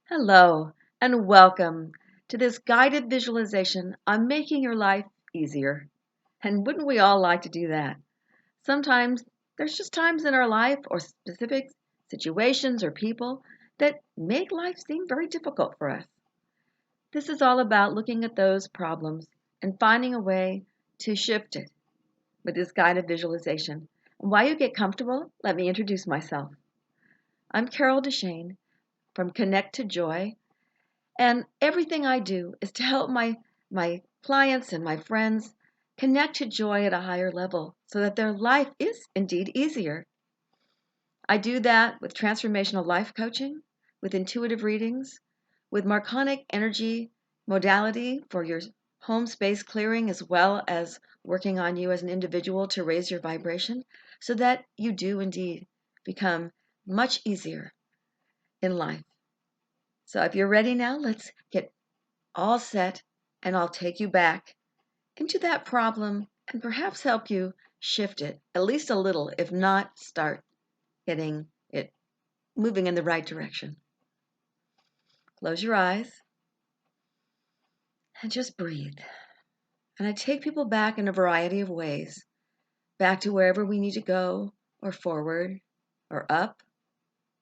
Hello, and welcome to this guided visualization on making your life easier. And wouldn't we all like to do that? Sometimes there's just times in our life or specific situations or people that make life seem very difficult for us. This is all about looking at those problems and finding a way to shift it with this guided visualization. And while you get comfortable, let me introduce myself. I'm Carol DeChaine from Connect to Joy. And everything I do is to help my clients and my friends connect to joy at a higher level so that their life is indeed easier. I do that with transformational life coaching, with intuitive readings, with Marconic energy modality for your home space clearing, as well as working on you as an individual to raise your vibration so that you do indeed become much easier in life. So if you're ready now, let's get all set, and I'll take you back into that problem and perhaps help you shift it at least a little, if not start getting it moving in the right direction. Close your eyes and just breathe. And I take people back in a variety of ways, back to wherever we need to go, or forward, or up,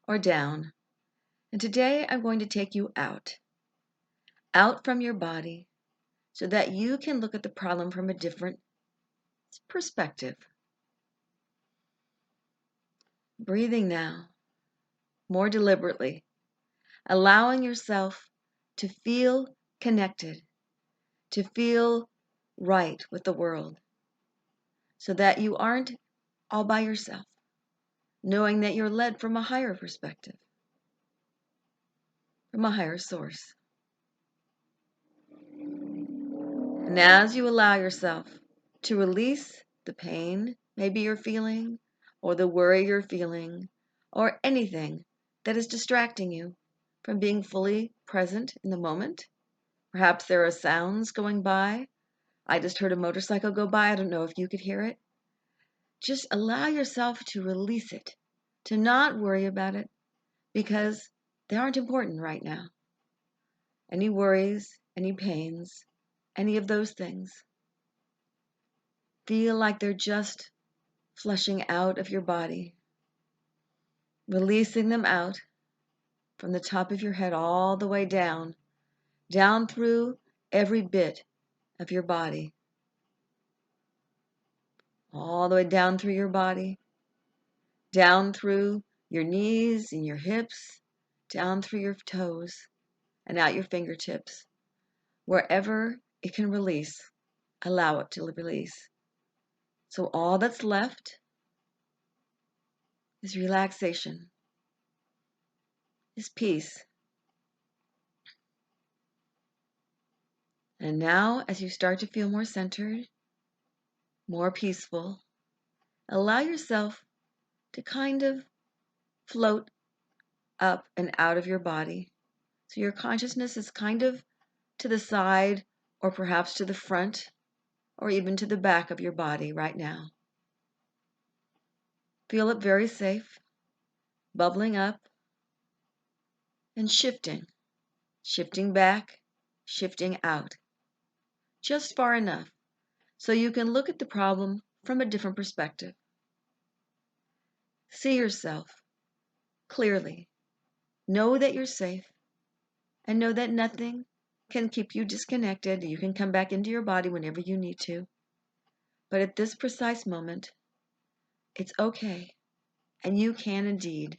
or down. And today I'm going to take you out from your body, so that you can look at the problem from a different perspective. Breathing now, more deliberately, allowing yourself to feel connected, to feel right with the world, so that you aren't all by yourself, knowing that you're led from a higher perspective, from a higher source. And as you allow yourself to release the pain maybe you're feeling, or the worry you're feeling, or anything that is distracting you from being fully present in the moment. Perhaps there are sounds going by. I just heard a motorcycle go by. I don't know if you could hear it. Just allow yourself to release it, to not worry about it, because they aren't important right now. Any worries, any pains, any of those things, feel like they're just flushing out of your body, releasing them out from the top of your head all the way down, down through every bit of your body, all the way down through your body, down through your knees and your hips, down through your toes and out your fingertips. Wherever it can release, allow it to release. So all that's left is relaxation, is peace. And now, as you start to feel more centered, more peaceful, allow yourself to kind of float up and out of your body. So your consciousness is kind of to the side, or perhaps to the front, or even to the back of your body right now. Feel it very safe, bubbling up and shifting back, shifting out, just far enough so you can look at the problem from a different perspective. See yourself clearly. Know that you're safe, and know that nothing can keep you disconnected. You can come back into your body whenever you need to. But at this precise moment, it's okay, and you can indeed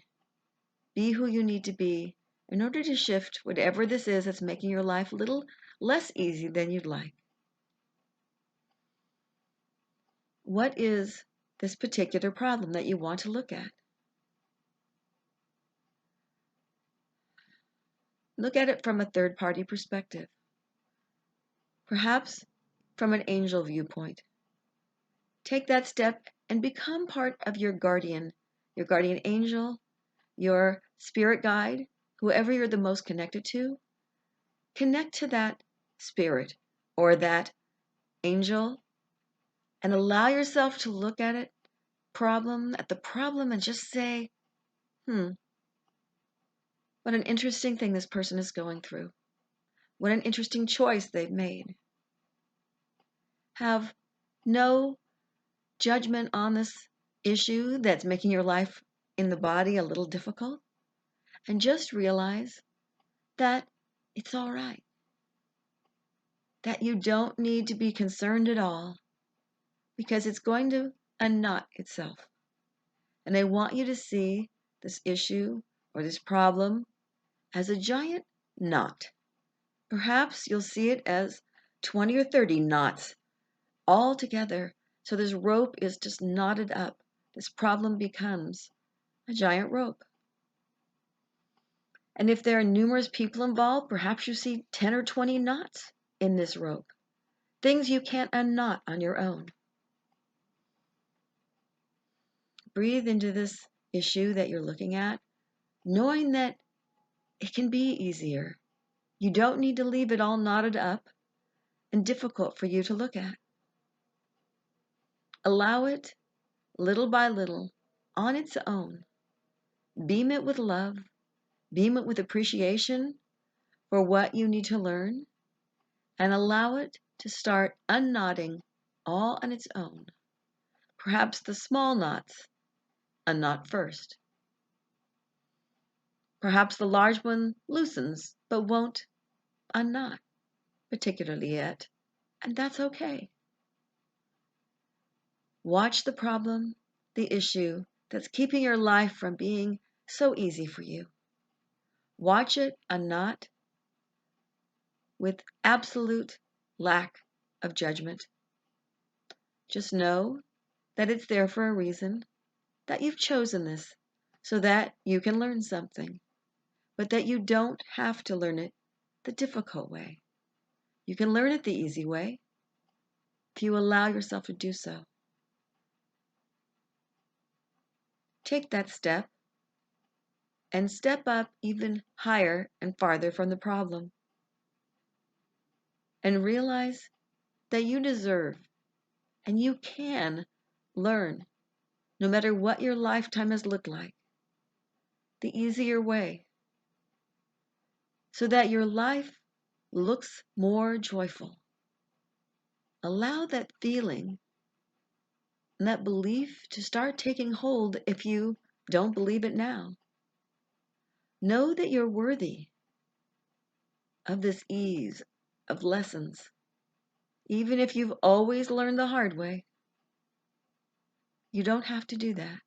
be who you need to be in order to shift whatever this is that's making your life a little less easy than you'd like. What is this particular problem that you want to look at? Look at it from a third-party perspective, perhaps from an angel viewpoint. Take that step and become part of your guardian angel, your spirit guide, whoever you're the most connected to. Connect to that spirit or that angel and allow yourself to look at the problem and just say, What an interesting thing this person is going through. What an interesting choice they've made. Have no judgment on this issue that's making your life in the body a little difficult, and just realize that it's all right, that you don't need to be concerned at all because it's going to unknot itself. And I want you to see this issue or this problem as a giant knot. Perhaps you'll see it as 20 or 30 knots all together. So this rope is just knotted up. This problem becomes a giant rope. And if there are numerous people involved, perhaps you see 10 or 20 knots in this rope. Things you can't unknot on your own. Breathe into this issue that you're looking at, knowing that it can be easier. You don't need to leave it all knotted up and difficult for you to look at. Allow it, little by little, on its own. Beam it with love, beam it with appreciation for what you need to learn, and allow it to start unknotting all on its own. Perhaps the small knots unknot first. Perhaps the large one loosens but won't unknot particularly yet, and that's okay. Watch the problem, the issue that's keeping your life from being so easy for you. Watch it unknot with absolute lack of judgment. Just know that it's there for a reason, that you've chosen this so that you can learn something, but that you don't have to learn it the difficult way. You can learn it the easy way if you allow yourself to do so. Take that step and step up even higher and farther from the problem. And realize that you deserve and you can learn, no matter what your lifetime has looked like, the easier way, so that your life looks more joyful. Allow that feeling and that belief to start taking hold if you don't believe it now. Know that you're worthy of this ease of lessons, even if you've always learned the hard way. You don't have to do that.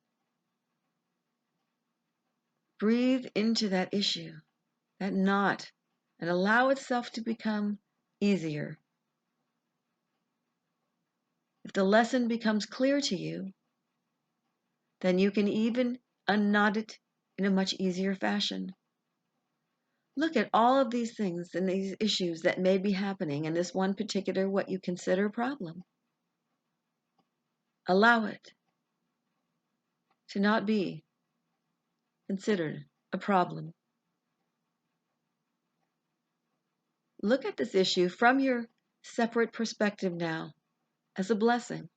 Breathe into that issue, that knot, and allow itself to become easier. If the lesson becomes clear to you, then you can even unknot it in a much easier fashion. Look at all of these things and these issues that may be happening in this one particular what you consider problem. Allow it to not be considered a problem. Look at this issue from your separate perspective now as a blessing.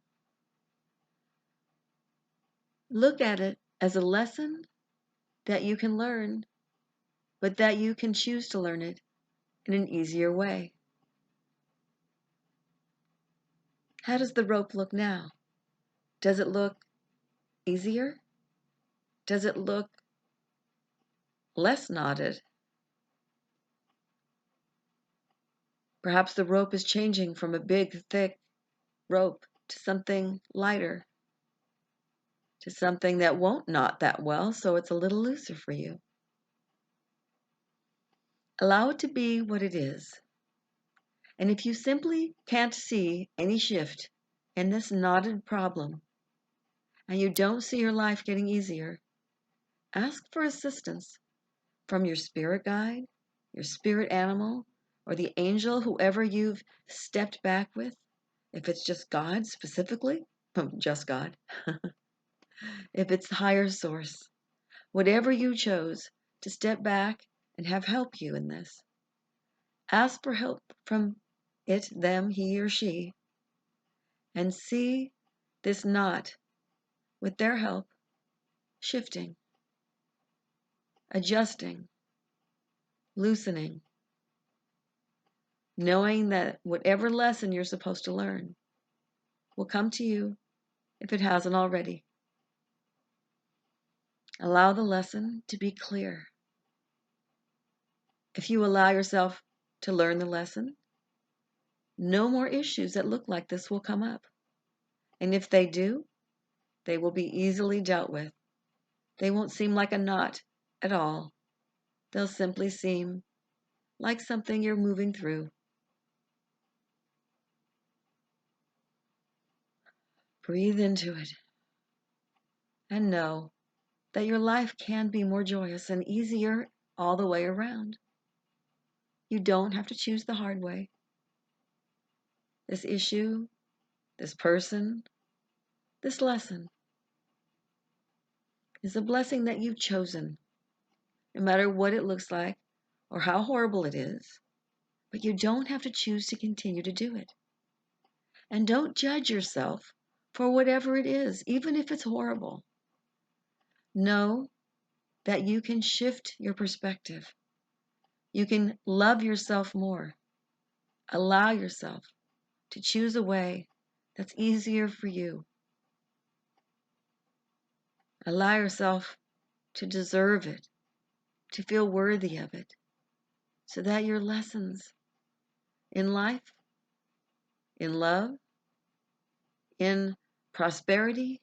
Look at it as a lesson that you can learn, but that you can choose to learn it in an easier way. How does the rope look now? Does it look easier? Does it look less knotted? Perhaps the rope is changing from a big, thick rope to something lighter, to something that won't knot that well, so it's a little looser for you. Allow it to be what it is. And if you simply can't see any shift in this knotted problem, and you don't see your life getting easier, ask for assistance from your spirit guide, your spirit animal, or the angel, whoever you've stepped back with. If it's just God specifically, just God. If it's the higher source, whatever you chose to step back and have help you in this. Ask for help from it, them, he or she, and see this knot, with their help, shifting, adjusting, loosening, knowing that whatever lesson you're supposed to learn will come to you if it hasn't already. Allow the lesson to be clear. If you allow yourself to learn the lesson, no more issues that look like this will come up. And if they do, they will be easily dealt with. They won't seem like a knot at all. They'll simply seem like something you're moving through. Breathe into it and know that your life can be more joyous and easier all the way around. You don't have to choose the hard way. This issue, this person, this lesson is a blessing that you've chosen, no matter what it looks like or how horrible it is. But you don't have to choose to continue to do it. And don't judge yourself for whatever it is, even if it's horrible. Know that you can shift your perspective. You can love yourself more. Allow yourself to choose a way that's easier for you. Allow yourself to deserve it, to feel worthy of it, so that your lessons in life, in love, in prosperity,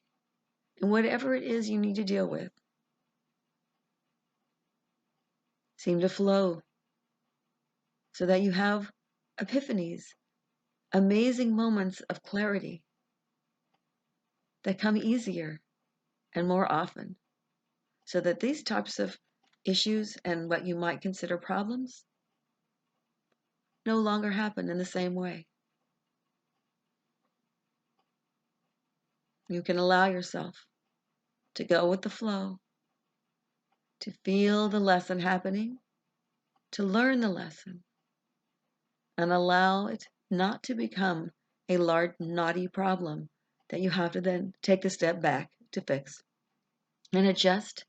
and whatever it is you need to deal with, seem to flow so that you have epiphanies, amazing moments of clarity that come easier and more often, so that these types of issues and what you might consider problems no longer happen in the same way. You can allow yourself to go with the flow, to feel the lesson happening, to learn the lesson, and allow it not to become a large, knotty problem that you have to then take the step back to fix and adjust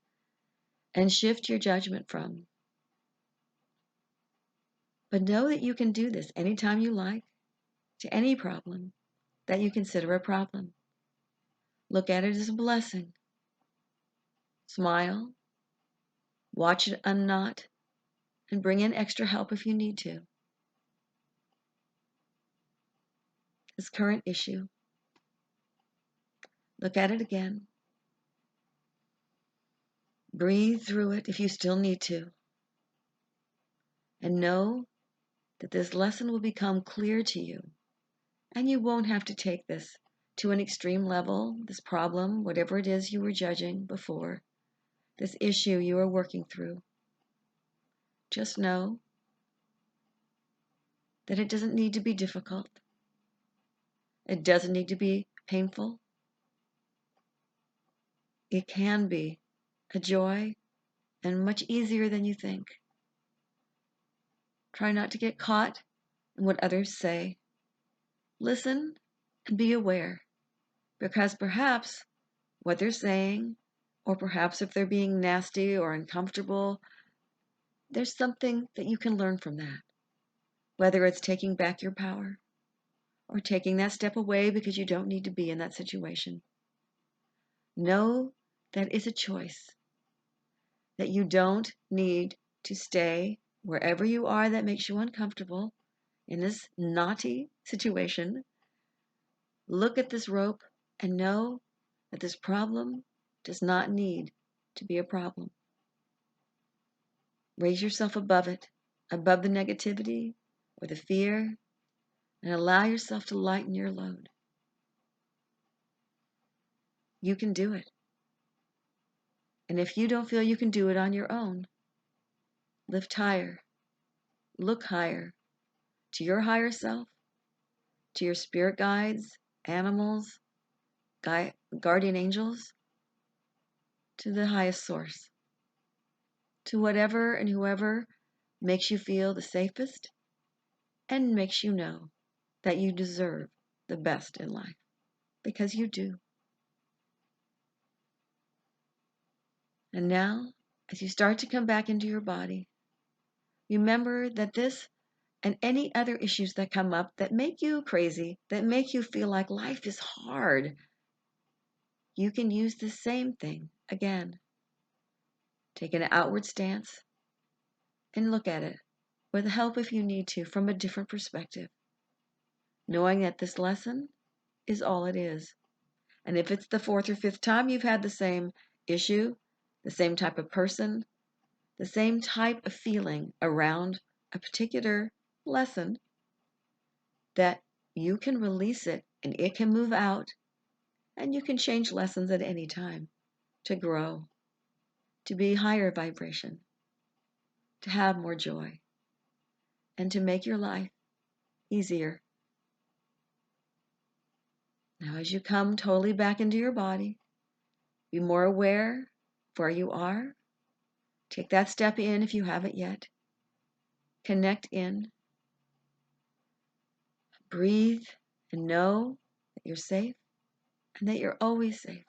and shift your judgment from. But know that you can do this anytime you like to any problem that you consider a problem. Look at it as a blessing. Smile, watch it unknot, and bring in extra help if you need to. This current issue, look at it again. Breathe through it if you still need to. And know that this lesson will become clear to you. And you won't have to take this to an extreme level, this problem, whatever it is you were judging before, this issue you are working through. Just know that it doesn't need to be difficult. It doesn't need to be painful. It can be a joy and much easier than you think. Try not to get caught in what others say. Listen and be aware, because perhaps what they're saying, or perhaps if they're being nasty or uncomfortable, there's something that you can learn from that. Whether it's taking back your power or taking that step away because you don't need to be in that situation. Know that it's a choice, that you don't need to stay wherever you are that makes you uncomfortable in this knotty situation. Look at this rope and know that this problem does not need to be a problem. Raise yourself above it, above the negativity or the fear, and allow yourself to lighten your load. You can do it. And if you don't feel you can do it on your own, lift higher, look higher, to your higher self, to your spirit guides, animals, guardian angels, to the highest source, to whatever and whoever makes you feel the safest and makes you know that you deserve the best in life, because you do. And now, as you start to come back into your body, Remember that this and any other issues that come up that make you crazy, that make you feel like life is hard, you can use the same thing again. Take an outward stance and look at it with help if you need to from a different perspective, knowing that this lesson is all it is. And if it's the fourth or fifth time you've had the same issue, the same type of person, the same type of feeling around a particular lesson, that you can release it and it can move out, and you can change lessons at any time to grow, to be higher vibration, to have more joy, and to make your life easier. Now, as you come totally back into your body, be more aware of where you are. Take that step in if you haven't yet. Connect in. Breathe and know that you're safe and that you're always safe,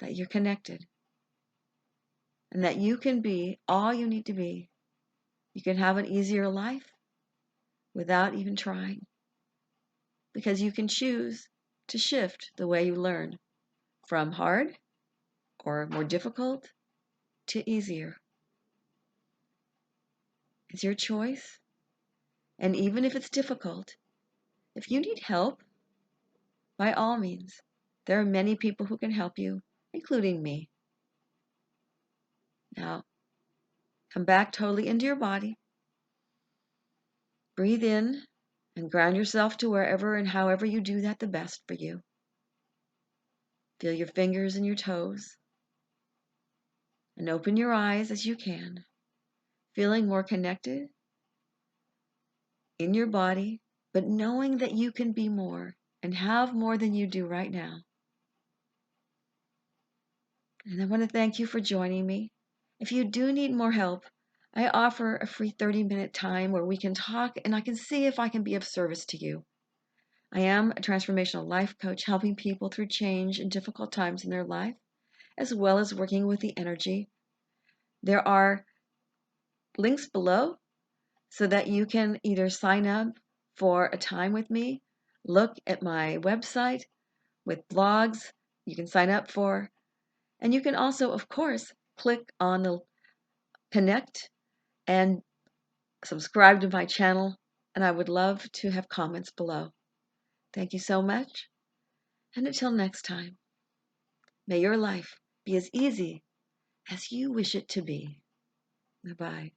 that you're connected, and that you can be all you need to be. You can have an easier life without even trying, because you can choose to shift the way you learn from hard or more difficult to easier. It's your choice. And even if it's difficult, if you need help, by all means, there are many people who can help you, including me. Now, come back totally into your body. Breathe in and ground yourself to wherever and however you do that the best for you. Feel your fingers and your toes. And open your eyes as you can, feeling more connected in your body, but knowing that you can be more and have more than you do right now. And I want to thank you for joining me. If you do need more help, I offer a free 30-minute time where we can talk and I can see if I can be of service to you. I am a transformational life coach helping people through change in difficult times in their life, as well as working with the energy. There are links below so that you can either sign up for a time with me, look at my website with blogs you can sign up for, and you can also, of course, click on the connect and subscribe to my channel, and I would love to have comments below. Thank you so much, and until next time, may your life be as easy as you wish it to be. Bye-bye.